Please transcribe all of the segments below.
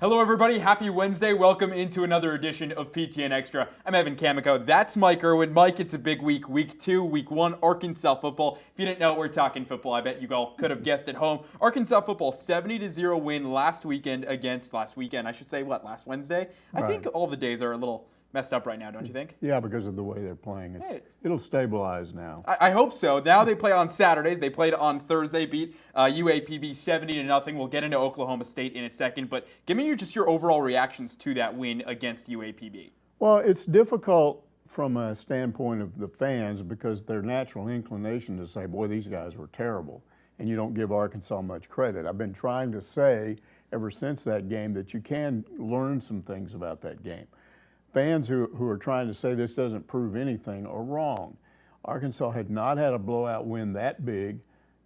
Hello, everybody. Happy Wednesday. Welcome into another edition of PTN Extra. I'm Evan Kamiko. That's Mike Irwin. Mike, it's a big week. Week 2, Week 1, Arkansas football. If you didn't know, we're talking football. I bet you all could have guessed at home. Arkansas football, 70-0 win last weekend, I should say, last Wednesday? I think all the days are a little messed up right now, don't you think? Yeah, because of the way they're playing. It'll stabilize now. I hope so. Now they play on Saturdays. They played on Thursday, beat UAPB 70-0. We'll get into Oklahoma State in a second, but give me your overall reactions to that win against UAPB. Well, it's difficult from a standpoint of the fans because their natural inclination to say, boy, these guys were terrible, and you don't give Arkansas much credit. I've been trying to say ever since that game that you can learn some things about that game. Fans who are trying to say this doesn't prove anything are wrong. Arkansas had not had a blowout win that big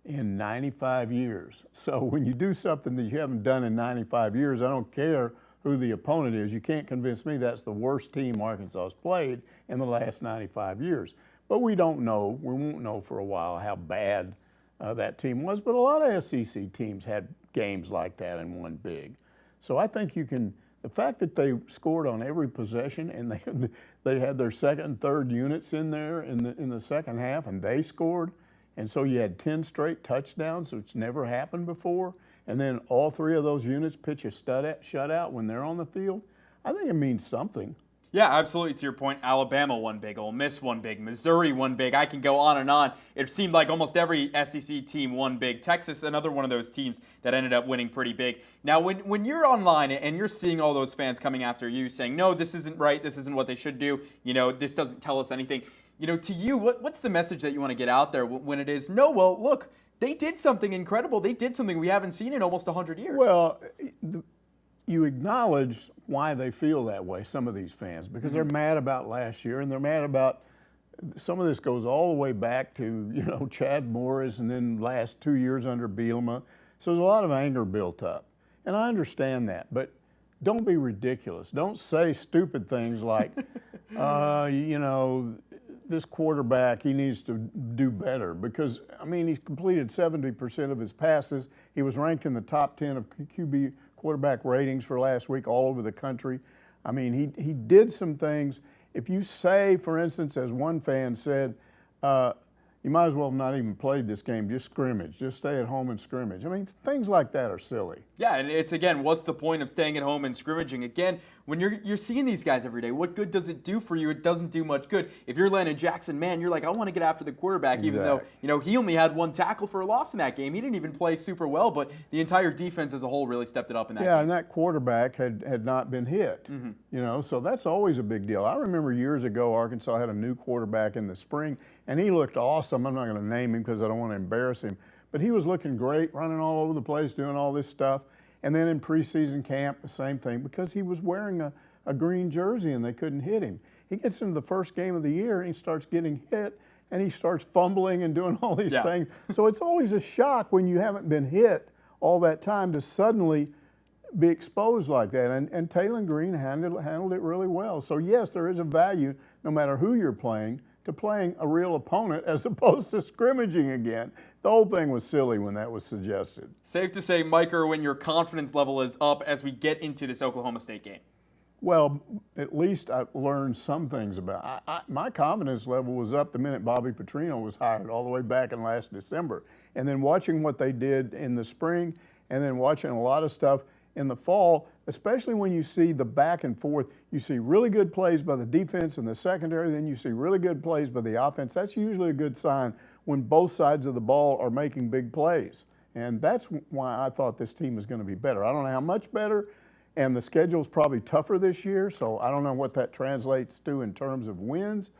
in 95 years. So when you do something that you haven't done in 95 years, I don't care who the opponent is. You can't convince me that's the worst team Arkansas has played in the last 95 years. But we don't know, we won't know for a while how bad that team was. But a lot of SEC teams had games like that and won big. So I think you can. The fact that they scored on every possession and they had their second and third units in there in the second half and they scored, and so you had 10 straight touchdowns, which never happened before, and then all three of those units pitch a shutout when they're on the field, I think it means something. Yeah, absolutely. To your point, Alabama won big, Ole Miss won big, Missouri won big. I can go on and on. It seemed like almost every SEC team won big. Texas, another one of those teams that ended up winning pretty big. Now, when you're online and you're seeing all those fans coming after you saying, no, this isn't right, this isn't what they should do, this doesn't tell us anything, to you, what's the message that you want to get out there when it is, no, well, look, they did something incredible. They did something we haven't seen in almost 100 years. Well, you acknowledge why they feel that way, some of these fans, because they're mad about last year and they're mad about some of this goes all the way back to, Chad Morris and then last 2 years under Bielema. So there's a lot of anger built up. And I understand that, but don't be ridiculous. Don't say stupid things like, this quarterback, he needs to do better because, he's completed 70% of his passes. He was ranked in the top 10 of QB quarterback ratings for last week all over the country. He did some things. If you say, for instance, as one fan said, you might as well have not even played this game, just scrimmage, just stay at home and scrimmage. Things like that are silly. Yeah, and it's, again, what's the point of staying at home and scrimmaging? Again, when you're seeing these guys every day, what good does it do for you? It doesn't do much good. If you're Landon Jackson, man, you're like, I want to get after the quarterback, even though, he only had one tackle for a loss in that game. He didn't even play super well, but the entire defense as a whole really stepped it up in that game. Yeah, and that quarterback had not been hit, so that's always a big deal. I remember years ago, Arkansas had a new quarterback in the spring, and he looked awesome. I'm not going to name him because I don't want to embarrass him, but he was looking great, running all over the place, doing all this stuff. And then in preseason camp, the same thing, because he was wearing a green jersey and they couldn't hit him. He gets into the first game of the year and he starts getting hit and he starts fumbling and doing all these things. So it's always a shock when you haven't been hit all that time to suddenly be exposed like that. And Taylor Green handled it really well. So yes, there is a value, no matter who you're playing, to playing a real opponent as opposed to scrimmaging again. The whole thing was silly when that was suggested. Safe to say, Mike Irwin, your confidence level is up as we get into this Oklahoma State game. Well, at least I learned some things about it. My confidence level was up the minute Bobby Petrino was hired, all the way back in last December. And then watching what they did in the spring and then watching a lot of stuff in the fall, especially when you see the back and forth, you see really good plays by the defense and the secondary, then you see really good plays by the offense. That's usually a good sign when both sides of the ball are making big plays. And that's why I thought this team was going to be better. I don't know how much better, and the schedule's probably tougher this year, so I don't know what that translates to in terms of wins,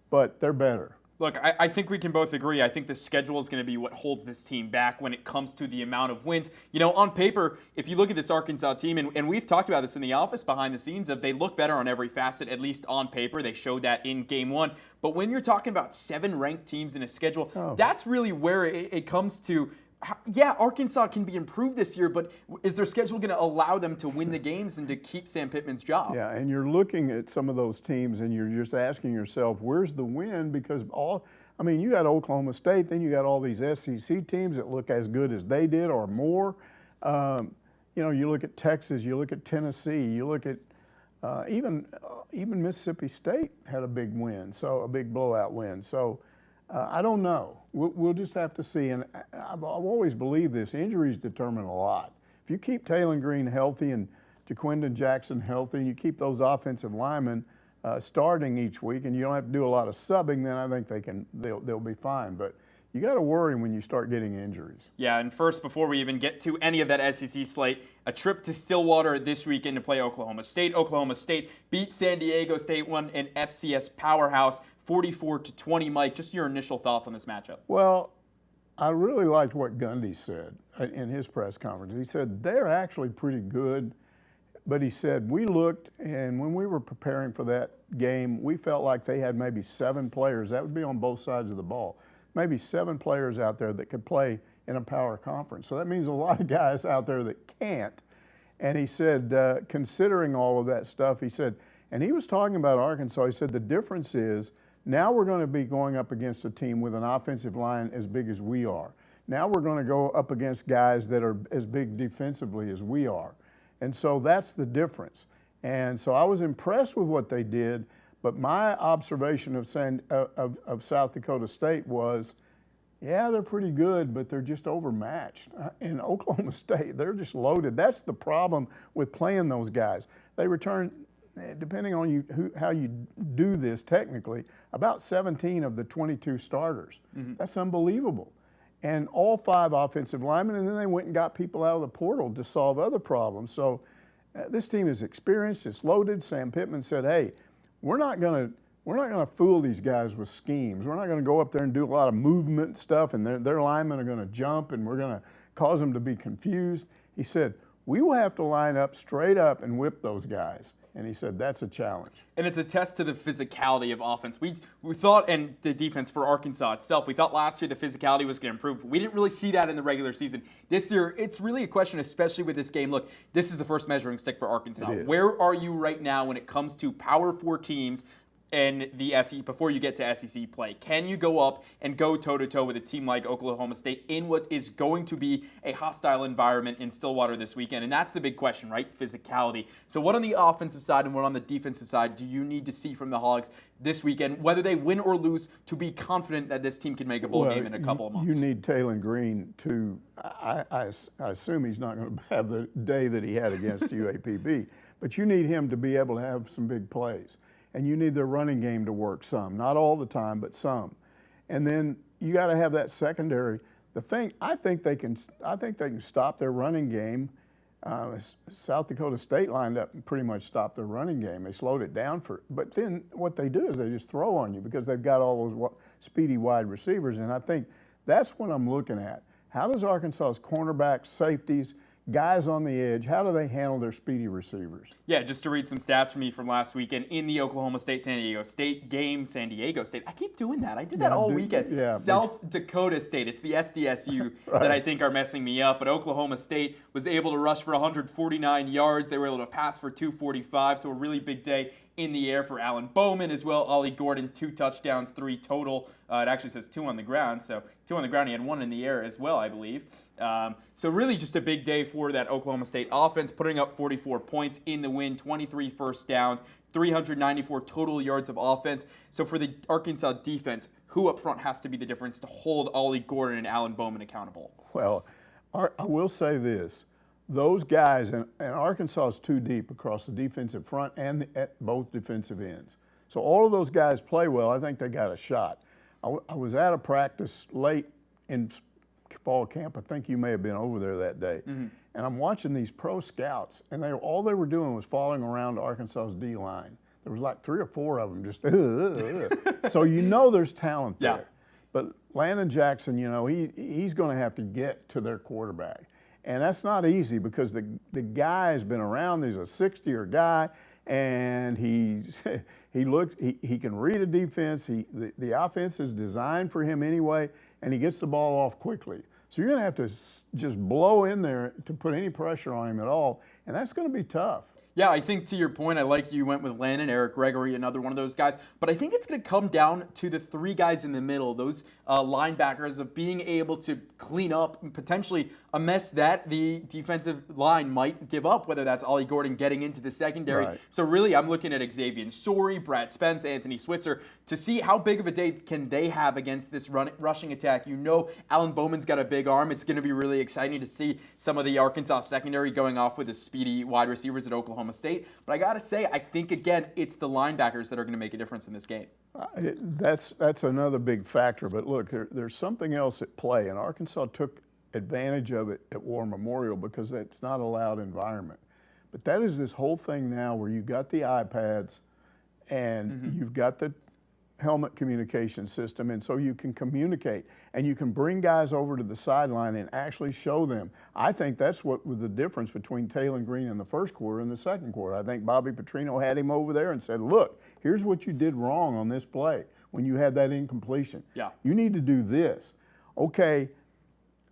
but they're better. Look, I think we can both agree. I think the schedule is going to be what holds this team back when it comes to the amount of wins. On paper, if you look at this Arkansas team, and we've talked about this in the office behind the scenes, they look better on every facet, at least on paper. They showed that in game one. But when you're talking about 7 ranked teams in a schedule, that's really where it comes to. Yeah, Arkansas can be improved this year, but is their schedule going to allow them to win the games and to keep Sam Pittman's job? Yeah, and you're looking at some of those teams and you're just asking yourself, where's the win? Because you got Oklahoma State, then you got all these SEC teams that look as good as they did or more. you look at Texas, you look at Tennessee, you look at even Mississippi State had a big win, so a big blowout win. So I don't know. We'll just have to see. And I've always believed this: injuries determine a lot. If you keep Taylor Green healthy and Jaquindon Jackson healthy, and you keep those offensive linemen starting each week, and you don't have to do a lot of subbing, then I think they'll be fine. But you got to worry when you start getting injuries. Yeah, and first, before we even get to any of that SEC slate, a trip to Stillwater this weekend to play Oklahoma State. Oklahoma State beat San Diego State, won an FCS powerhouse, 44-20. Mike, just your initial thoughts on this matchup. Well, I really liked what Gundy said in his press conference. He said they're actually pretty good, but he said we looked, and when we were preparing for that game, we felt like they had maybe 7 players. That would be on both sides of the ball. Maybe 7 players out there that could play in a power conference. So that means a lot of guys out there that can't. And he said, considering all of that stuff, he said, and he was talking about Arkansas, he said the difference is now we're going to be going up against a team with an offensive line as big as we are. Now we're going to go up against guys that are as big defensively as we are. And so that's the difference. And so I was impressed with what they did. But my observation of South Dakota State was, yeah, they're pretty good, but they're just overmatched. In Oklahoma State, they're just loaded. That's the problem with playing those guys. They return, depending on how you do this technically, about 17 of the 22 starters. Mm-hmm. That's unbelievable. And all 5 offensive linemen, and then they went and got people out of the portal to solve other problems. So this team is experienced, it's loaded. Sam Pittman said, hey, we're not going to fool these guys with schemes. We're not going to go up there and do a lot of movement stuff, and their linemen are going to jump, and we're going to cause them to be confused. He said, we will have to line up straight up and whip those guys. And he said, that's a challenge. And it's a test to the physicality of offense. We thought, and the defense for Arkansas itself, we thought last year the physicality was going to improve. We didn't really see that in the regular season. This year, it's really a question, especially with this game. Look, this is the first measuring stick for Arkansas. Where are you right now when it comes to Power 4 teams and the SEC before you get to SEC play? Can you go up and go toe-to-toe with a team like Oklahoma State in what is going to be a hostile environment in Stillwater this weekend? And that's the big question, right? Physicality. So what on the offensive side and what on the defensive side do you need to see from the Hogs this weekend, whether they win or lose, to be confident that this team can make a bowl game in a couple of months? You need Taylor Green to, I assume he's not going to have the day that he had against UAPB, but you need him to be able to have some big plays. And you need their running game to work some, not all the time, but some. And then you got to have that secondary. The thing I think they can stop their running game. South Dakota State lined up and pretty much stopped their running game. They slowed it down but then what they do is they just throw on you because they've got all those speedy wide receivers. And I think that's what I'm looking at. How does Arkansas's cornerbacks, safeties, guys on the edge, how do they handle their speedy receivers? Yeah, just to read some stats for me from last weekend in the Oklahoma State-San Diego State game, San Diego State. I keep doing that. I did that all weekend. Yeah, South Dakota State. It's the SDSU right. that I think are messing me up. But Oklahoma State was able to rush for 149 yards. They were able to pass for 245, so a really big day in the air for Alan Bowman as well. Ollie Gordon, 2 touchdowns, 3 total. It actually says 2 on the ground, so 2 on the ground. He had 1 in the air as well, I believe. So really just a big day for that Oklahoma State offense, putting up 44 points in the win, 23 first downs, 394 total yards of offense. So for the Arkansas defense, who up front has to be the difference to hold Ollie Gordon and Alan Bowman accountable? Well, I will say this. Those guys, and Arkansas is too deep across the defensive front and at both defensive ends. So all of those guys play well. I think they got a shot. I was at a practice late in fall camp. I think you may have been over there that day. Mm-hmm. And I'm watching these pro scouts, and all they were doing was following around Arkansas's D-line. There was like 3 or 4 of them just, So you know there's talent there. Yeah. But Landon Jackson, he's going to have to get to their quarterback. And that's not easy because the guy's been around. He's a 6-year guy, and he can read a defense. The offense is designed for him anyway, and he gets the ball off quickly. So you're going to have to just blow in there to put any pressure on him at all, and that's going to be tough. Yeah, I think to your point, I like you went with Landon, Eric Gregory, another one of those guys. But I think it's going to come down to the three guys in the middle, those linebackers, of being able to clean up potentially a mess that the defensive line might give up, whether that's Ollie Gordon getting into the secondary. Right. So really, I'm looking at Xavier Sori, Brad Spence, Anthony Switzer to see how big of a day can they have against this rushing attack. You know, Alan Bowman's got a big arm. It's going to be really exciting to see some of the Arkansas secondary going off with the speedy wide receivers at Oklahoma State. But I got to say, I think, again, it's the linebackers that are going to make a difference in this game. That's another big factor. But look, there's something else at play, and Arkansas took advantage of it at War Memorial because it's not a loud environment. But that is this whole thing now where you've got the iPads and you've got the helmet communication system, and so you can communicate and you can bring guys over to the sideline and actually show them. I think that's what was the difference between Taylor Green in the first quarter and the second quarter. I think Bobby Petrino had him over there and said, look, here's what you did wrong on this play when you had that incompletion. Yeah. You need to do this. Okay,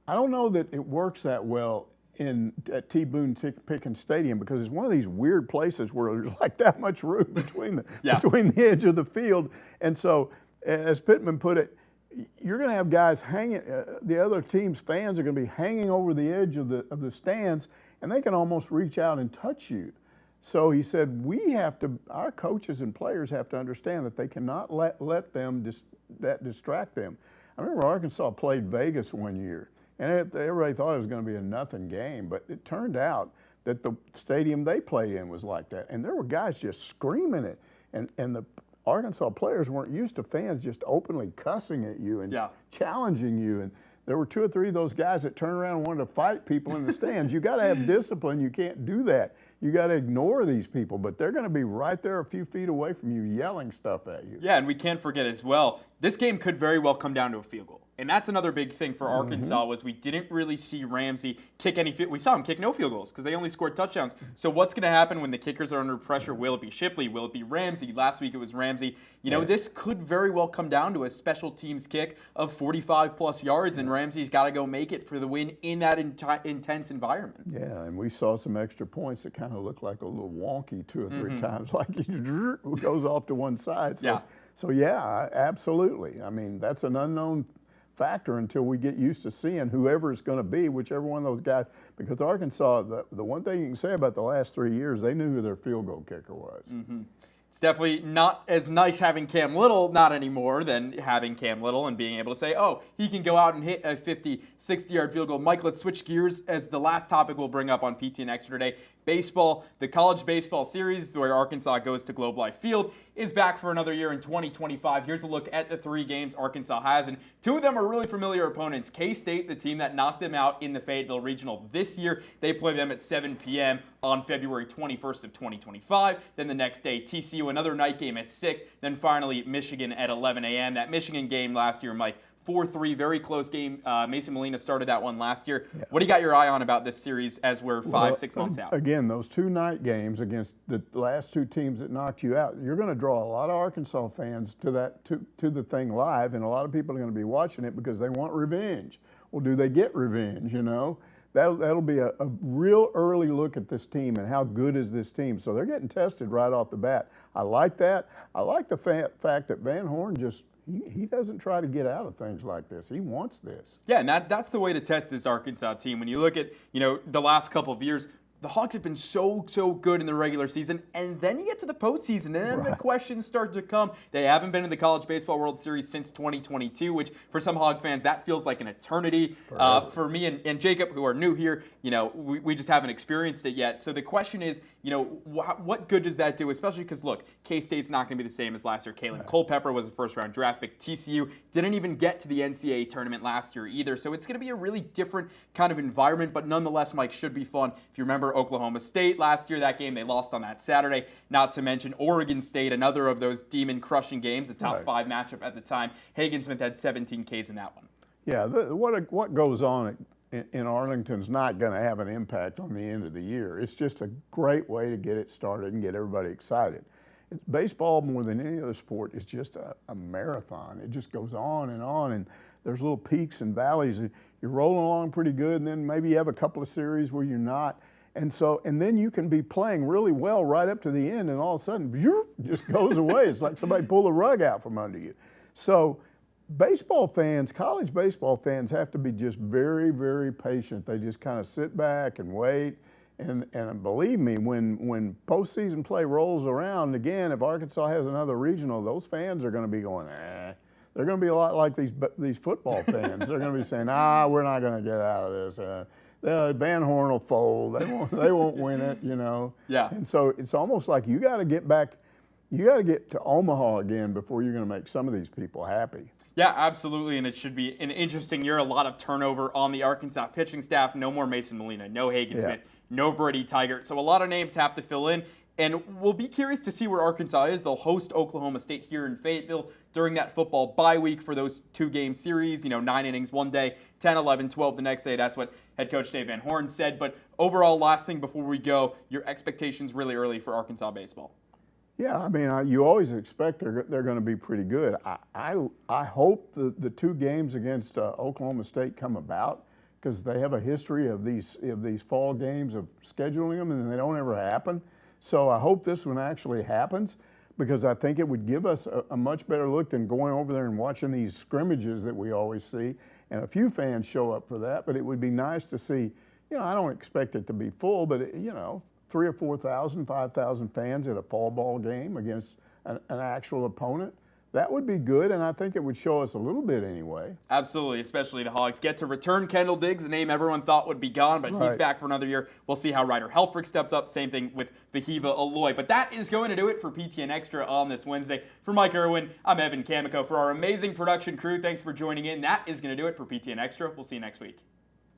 I don't know that it works that well at T. Boone Pickens Stadium because it's one of these weird places where there's like that much room between the edge of the field. And so, as Pittman put it, you're going to have guys hanging. The other team's fans are going to be hanging over the edge of the stands, and they can almost reach out and touch you. So he said, our coaches and players have to understand that they cannot let them distract them. I remember Arkansas played Vegas one year. And everybody thought it was going to be a nothing game, but it turned out that the stadium they played in was like that. And there were guys just screaming it. And the Arkansas players weren't used to fans just openly cussing at you and challenging you. And there were two or three of those guys that turned around and wanted to fight people in the stands. You got to have discipline. You can't do that. You got to ignore these people, but they're going to be right there a few feet away from you yelling stuff at you. Yeah, and we can't forget as well, this game could very well come down to a field goal. And that's another big thing for Arkansas was we didn't really see Ramsey kick any field. We saw him kick no field goals because they only scored touchdowns. So what's going to happen when the kickers are under pressure? Will it be Shipley? Will it be Ramsey? Last week it was Ramsey. You know, this could very well come down to a special teams kick of 45-plus yards, and Ramsey's got to go make it for the win in that intense environment. Yeah, and we saw some extra points that kind of looked like a little wonky two or three times, like it goes off to one side. So yeah, absolutely. I mean, that's an unknown factor until we get used to seeing whoever it's going to be, whichever one of those guys. Because Arkansas, the one thing you can say about the last 3 years, they knew who their field goal kicker was. It's definitely not as nice having Cam Little, not anymore, than having Cam Little and being able to say, oh, he can go out and hit a 50, 60-yard field goal. Mike, let's switch gears as the last topic we'll bring up on PTN Extra Day. Baseball, the college baseball series where Arkansas goes to Globe Life Field is back for another year in 2025. Here's a look at the 3 games Arkansas has, and 2 of them are really familiar opponents. K-State, the team that knocked them out in the Fayetteville Regional this year, they play them at 7 p.m. on February 21st of 2025. Then the next day, TCU, another night game at 6. Then finally, Michigan at 11 a.m. That Michigan game last year, Mike, 4-3, very close game. Mason Molina started that one last year. Yeah. What do you got your eye on about this series as we're 5-6 months out? Again, those 2 night games against the last 2 teams that knocked you out, you're going to draw a lot of Arkansas fans to the thing live, and a lot of people are going to be watching it because they want revenge. Well, do they get revenge, you know? That'll be a real early look at this team and how good is this team. So they're getting tested right off the bat. I like that. I like the fact that Van Horn he doesn't try to get out of things like this. He wants this. Yeah, and that's the way to test this Arkansas team. When you look at, the last couple of years, the Hawks have been so good in the regular season, and then you get to the postseason, and then the questions start to come. They haven't been in the College Baseball World Series since 2022, which for some Hog fans, that feels like an eternity. For me and Jacob, who are new here, we just haven't experienced it yet. So the question is, what good does that do, especially because, look, K-State's not going to be the same as last year. Kalen Culpepper was a first-round draft pick. TCU didn't even get to the NCAA tournament last year either, so it's going to be a really different kind of environment, but nonetheless, Mike, should be fun. If you remember Oklahoma State last year, that game they lost on that Saturday, not to mention Oregon State, another of those demon-crushing games, a top 5 matchup at the time. Hagen Smith had 17 Ks in that one. Yeah, what goes on in Arlington's not going to have an impact on the end of the year. It's just a great way to get it started and get everybody excited. Baseball, more than any other sport, is just a marathon. It just goes on, and there's little peaks and valleys. You're rolling along pretty good, and then maybe you have a couple of series where you're not. And then you can be playing really well right up to the end, and all of a sudden, it just goes away. It's like somebody pulled the rug out from under you. So baseball fans, college baseball fans, have to be just very, very patient. They just kind of sit back and wait. And believe me, when postseason play rolls around again, if Arkansas has another regional, those fans are going to be going, eh. They're going to be a lot like these football fans. They're going to be saying, we're not going to get out of this. Van Horn will fold. They won't win it, you know. Yeah. And so it's almost like you got to get back. You got to get to Omaha again before you're going to make some of these people happy. Yeah, absolutely, and it should be an interesting year. A lot of turnover on the Arkansas pitching staff. No more Mason Molina, no Hagen Smith, no Brady Tigert. So a lot of names have to fill in, and we'll be curious to see where Arkansas is. They'll host Oklahoma State here in Fayetteville during that football bye week for those 2-game series, 9 innings one day, 10, 11, 12 the next day. That's what head coach Dave Van Horn said. But overall, last thing before we go, your expectations really early for Arkansas baseball. Yeah, I mean, you always expect they're going to be pretty good. I hope the 2 games against Oklahoma State come about, because they have a history of these fall games of scheduling them, and they don't ever happen. So I hope this one actually happens, because I think it would give us a much better look than going over there and watching these scrimmages that we always see. And a few fans show up for that, but it would be nice to see. I don't expect it to be full, but 3,000 or 4,000, 5,000 fans at a fall ball game against an actual opponent. That would be good, and I think it would show us a little bit anyway. Absolutely, especially the Hogs get to return Kendall Diggs, a name everyone thought would be gone, but he's back for another year. We'll see how Ryder Helfrich steps up. Same thing with Vahiva Aloy. But that is going to do it for PTN Extra on this Wednesday. For Mike Irwin, I'm Evan Kamiko. For our amazing production crew, thanks for joining in. That is going to do it for PTN Extra. We'll see you next week.